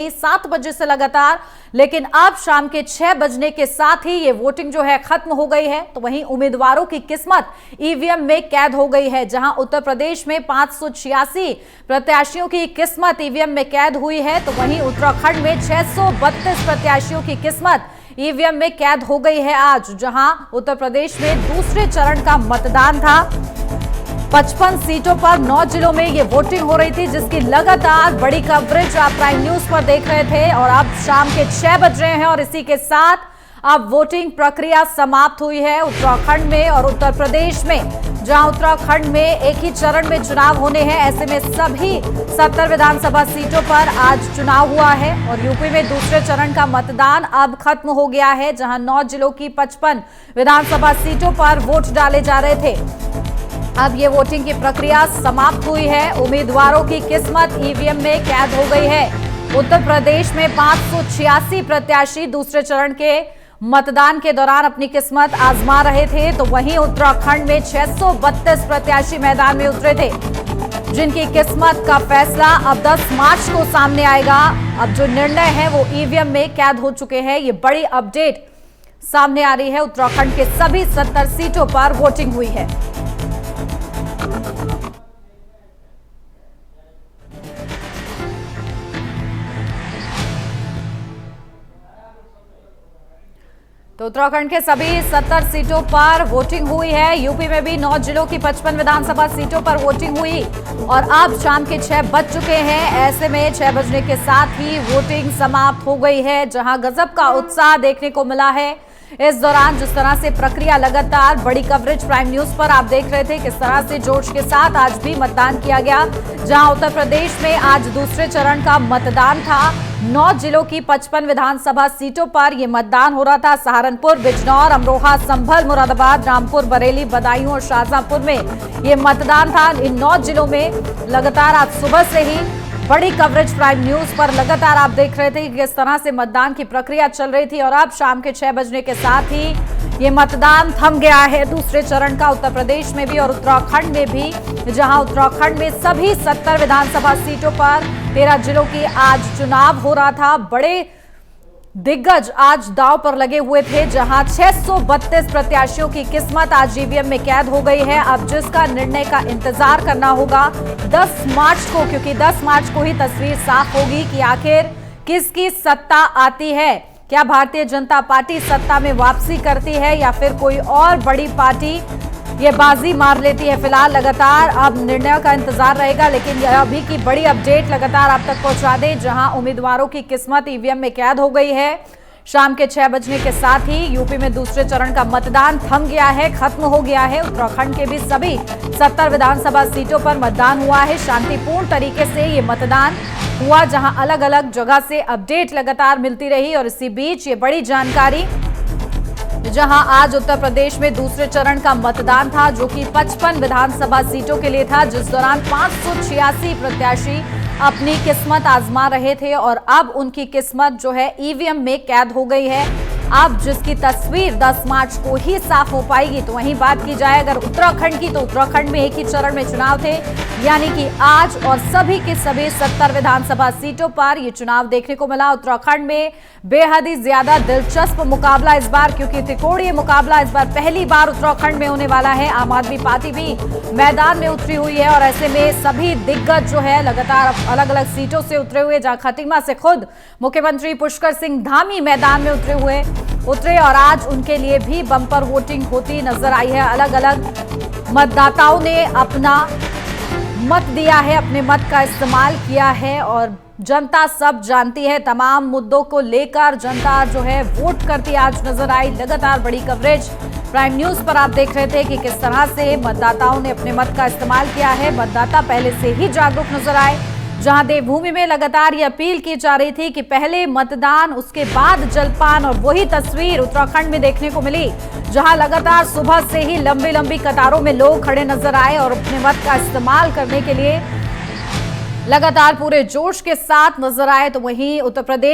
7 बजे से लगातार, लेकिन अब शाम के 6 बजने के साथ ही ये वोटिंग जो है खत्म हो गई है। तो वहीं उम्मीदवारों की किस्मत ईवीएम में कैद हो गई है। जहां उत्तर प्रदेश में 586 प्रत्याशियों की किस्मत ईवीएम में कैद हुई है, तो वहीं उत्तराखंड में 632 प्रत्याशियों की किस्मत ईवीएम में कैद हो गई है। आज जहां उत्तर प्रदेश में दूसरे चरण का मतदान था, 55 सीटों पर 9 जिलों में ये वोटिंग हो रही थी, जिसकी लगातार बड़ी कवरेज आप प्राइम न्यूज पर देख रहे थे। और अब शाम के 6 बज रहे हैं और इसी के साथ अब वोटिंग प्रक्रिया समाप्त हुई है उत्तराखंड में और उत्तर प्रदेश में। जहां उत्तराखंड में एक ही चरण में चुनाव होने हैं, ऐसे में सभी 70 विधानसभा सीटों पर आज चुनाव हुआ है। और यूपी में दूसरे चरण का मतदान अब खत्म हो गया है, जहां 9 जिलों की 55 विधानसभा सीटों पर वोट डाले जा रहे थे। अब ये वोटिंग की प्रक्रिया समाप्त हुई है। उम्मीदवारों की किस्मत ईवीएम में कैद हो गई है। उत्तर प्रदेश में 586 प्रत्याशी दूसरे चरण के मतदान के दौरान अपनी किस्मत आजमा रहे थे, तो वहीं उत्तराखंड में 632 प्रत्याशी मैदान में उतरे थे, जिनकी किस्मत का फैसला अब 10 मार्च को सामने आएगा। अब जो निर्णय है वो ईवीएम में कैद हो चुके हैं। ये बड़ी अपडेट सामने आ रही है। उत्तराखंड के सभी 70 सीटों पर वोटिंग हुई है। तो उत्तराखंड के सभी 70 सीटों पर वोटिंग हुई है। यूपी में भी 9 जिलों की 55 विधानसभा सीटों पर वोटिंग हुई और अब शाम के 6 बज चुके हैं। ऐसे में 6 बजने के साथ ही वोटिंग समाप्त हो गई है, जहां गजब का उत्साह देखने को मिला है। इस दौरान जिस तरह से प्रक्रिया लगातार बड़ी कवरेज प्राइम न्यूज पर आप देख रहे थे, किस तरह से जोश के साथ आज भी मतदान किया गया। जहां उत्तर प्रदेश में आज दूसरे चरण का मतदान था, 9 जिलों की 55 विधानसभा सीटों पर यह मतदान हो रहा था। सहारनपुर, बिजनौर, अमरोहा, संभल, मुरादाबाद, रामपुर, बरेली, बदायूं और शाहजहांपुर में यह मतदान था। इन 9 जिलों में लगातार आज सुबह से ही बड़ी कवरेज प्राइम न्यूज पर लगातार आप देख रहे थे कि किस तरह से मतदान की प्रक्रिया चल रही थी। और अब शाम के 6 बजने के साथ ही ये मतदान थम गया है दूसरे चरण का, उत्तर प्रदेश में भी और उत्तराखंड में भी। जहां उत्तराखंड में सभी 70 विधानसभा सीटों पर 13 जिलों की आज चुनाव हो रहा था। बड़े दिग्गज आज दांव पर लगे हुए थे, जहां 632 प्रत्याशियों की किस्मत आज ईवीएम में कैद हो गई है। अब जिसका निर्णय का इंतजार करना होगा 10 मार्च को, क्योंकि 10 मार्च को ही तस्वीर साफ होगी कि आखिर किसकी सत्ता आती है। क्या भारतीय जनता पार्टी सत्ता में वापसी करती है या फिर कोई और बड़ी पार्टी ये बाजी मार लेती है। फिलहाल लगातार अब निर्णय का इंतजार रहेगा, लेकिन यह अभी की बड़ी अपडेट लगातार आप तक पहुंचा दें, जहां उम्मीदवारों की किस्मत ईवीएम में कैद हो गई है। शाम के 6 बजने के साथ ही यूपी में दूसरे चरण का मतदान थम गया है, खत्म हो गया है। उत्तराखंड के भी सभी 70 विधानसभा सीटों पर मतदान हुआ है। शांतिपूर्ण तरीके से ये मतदान हुआ, जहां अलग अलग जगह से अपडेट लगातार मिलती रही। और इसी बीच ये बड़ी जानकारी, जहां आज उत्तर प्रदेश में दूसरे चरण का मतदान था, जो कि 55 विधानसभा सीटों के लिए था, जिस दौरान 586 प्रत्याशी अपनी किस्मत आजमा रहे थे और अब उनकी किस्मत जो है ईवीएम में कैद हो गई है। अब जिसकी तस्वीर 10 मार्च को ही साफ हो पाएगी। तो वहीं बात की जाए अगर उत्तराखंड की, तो उत्तराखंड में एक ही चरण में चुनाव थे, यानी कि आज, और सभी के सभी 70 विधानसभा सीटों पर यह चुनाव देखने को मिला। उत्तराखंड में बेहद ही ज्यादा दिलचस्प मुकाबला इस बार, क्योंकि त्रिकोणीय मुकाबला इस बार पहली बार उत्तराखंड में होने वाला है। आम आदमी पार्टी भी मैदान में उतरी हुई है और ऐसे में सभी दिग्गज जो है लगातार अलग अलग सीटों से उतरे हुए, जहां खटीमा से खुद मुख्यमंत्री पुष्कर सिंह धामी मैदान में उतरे और आज उनके लिए भी बम्पर वोटिंग होती नजर आई है। अलग अलग मतदाताओं ने अपना मत दिया है, अपने मत का इस्तेमाल किया है और जनता सब जानती है। तमाम मुद्दों को लेकर जनता जो है वोट करती आज नजर आई। लगातार बड़ी कवरेज प्राइम न्यूज पर आप देख रहे थे कि किस तरह से मतदाताओं ने अपने मत का इस्तेमाल किया है। मतदाता पहले से ही जागरूक नजर आए, जहां देवभूमि में लगातार ये अपील की जा रही थी कि पहले मतदान, उसके बाद जलपान। और वही तस्वीर उत्तराखंड में देखने को मिली, जहां लगातार सुबह से ही लंबी लंबी कतारों में लोग खड़े नजर आए और अपने मत का इस्तेमाल करने के लिए लगातार पूरे जोश के साथ नजर आए। तो वहीं उत्तर प्रदेश